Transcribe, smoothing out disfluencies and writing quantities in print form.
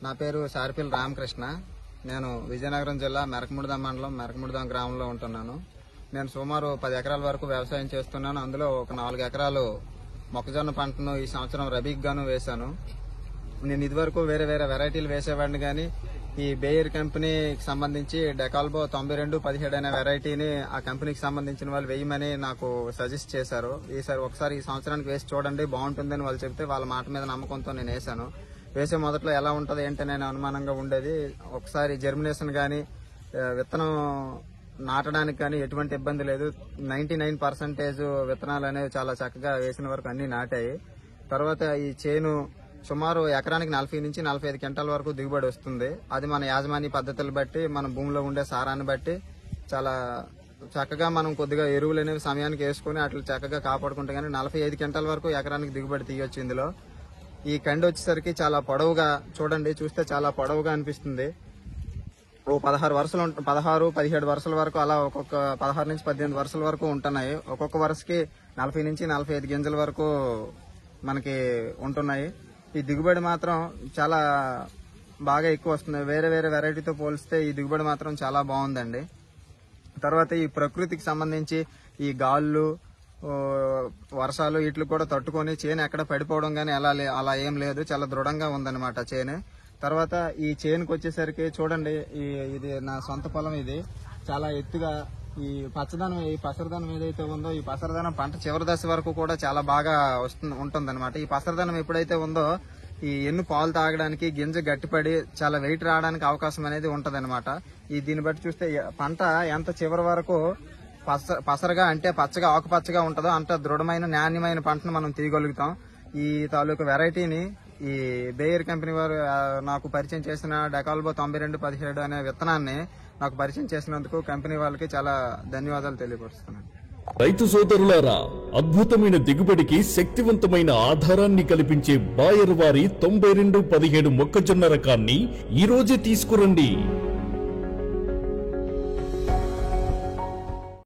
నా పేరు సారిపిల్ రామకృష్ణ. నేను విజయనగరం జిల్లా మెరకముడిదాం మండలం మెరకముడిదాం గ్రామంలో ఉంటున్నాను. నేను సుమారు 10 ఎకరాల వరకు వ్యవసాయం చేస్తున్నాను. అందులో ఒక 4 ఎకరాలు మొక్కజొన్న పంటను ఈ సంవత్సరం రబీకి గాను వేశాను. నేను ఇదివరకు వేరే వెరైటీలు వేసేవాడిని, కానీ ఈ బేయర్ కంపెనీకి సంబంధించి డెకాల్బో 9217 అనే వెరైటీని ఆ కంపెనీకి సంబంధించిన వాళ్ళు వేయమని నాకు సజెస్ట్ చేశారు. ఒకసారి ఈ సంవత్సరానికి వేసి చూడండి, బాగుంటుందని వాళ్ళు చెప్తే వాళ్ళ మాట మీద నమ్మకంతో నేను వేశాను. వేసే మొదట్లో ఎలా ఉంటుంది ఏంటనే అనుమానంగా ఉండేది. ఒకసారి జర్మినేషన్ కానీ విత్తనం నాటడానికి కానీ ఎటువంటి ఇబ్బంది లేదు. 99% విత్తనాలు అనేవి చాలా చక్కగా వేసిన వరకు అన్ని నాటాయి. తర్వాత ఈ చేను సుమారు ఎకరానికి 40 నుంచి 45 క్వింటాల వరకు దిగుబడి వస్తుంది. అది మన యాజమాన్య పద్ధతులు బట్టి, మన భూమిలో ఉండే సారాన్ని బట్టి చాలా చక్కగా మనం కొద్దిగా ఎరువులు అనేవి సమయానికి వేసుకుని అట్లా చక్కగా కాపాడుకుంటే కానీ 45 క్వింటాల వరకు ఎకరానికి దిగుబడి తీయొచ్చు. ఇందులో ఈ కండి వచ్చేసరికి చాలా పొడవుగా, చూడండి చూస్తే చాలా పొడవుగా అనిపిస్తుంది. ఓ 16-17 వరుసల వరకు, అలా ఒక్కొక్క 16 నుంచి 18 వరుసల వరకు ఉంటున్నాయి. ఒక్కొక్క వరుసకి 40 నుంచి 45 గింజల వరకు మనకి ఉంటున్నాయి. ఈ దిగుబడి మాత్రం చాలా బాగా ఎక్కువ వస్తుంది. వేరే వెరైటీతో పోలిస్తే ఈ దిగుబడి మాత్రం చాలా బాగుందండి. తర్వాత ఈ ప్రకృతికి సంబంధించి ఈ గాళ్ళు, వర్షాలు వీటికి కూడా తట్టుకొని చేను ఎక్కడ పడిపోవడం గానీ అలా ఏం లేదు. చాలా దృఢంగా ఉందన్నమాట చేను. తర్వాత ఈ చేనుకు వచ్చేసరికి చూడండి, ఇది నా సొంత పొలం. ఇది చాలా ఎత్తుగా ఈ పసరదనం ఏదైతే ఉందో, ఈ పసరదనం పంట చివరి దశ వరకు కూడా చాలా బాగా ఉంటుందన్నమాట. ఈ పసరదనం ఎప్పుడైతే ఉందో ఈ ఎన్ను పాలు తాగడానికి, గింజ గట్టిపడి చాలా వెయిట్ రావడానికి అవకాశం అనేది ఉంటదన్నమాట. దీన్ని బట్టి చూస్తే పంట ఎంత చివరి వరకు పసరగా, అంటే పచ్చగా, ఆకుపచ్చగా ఉంటుందో అంత దృఢమైన నాణ్యమైన పంటను మనం తీయగలుగుతాం. ఈ తాలూకు వెరైటీని ఈ బేయర్ కంపెనీ వారు నాకు పరిచయం చేసిన డెకాల్బో 9217 అనే విత్తనాన్ని నాకు పరిచయం చేసినందుకు కంపెనీ వాళ్ళకి చాలా ధన్యవాదాలు తెలియపరుస్తున్నాను. రైతు సోదరులారా, అద్భుతమైన దిగుబడికి శక్తివంతమైన ఆధారాన్ని కల్పించే బాయర్ వారి 9217 మొక్కజొన్న రకాన్ని ఈ రోజే తీసుకురండి.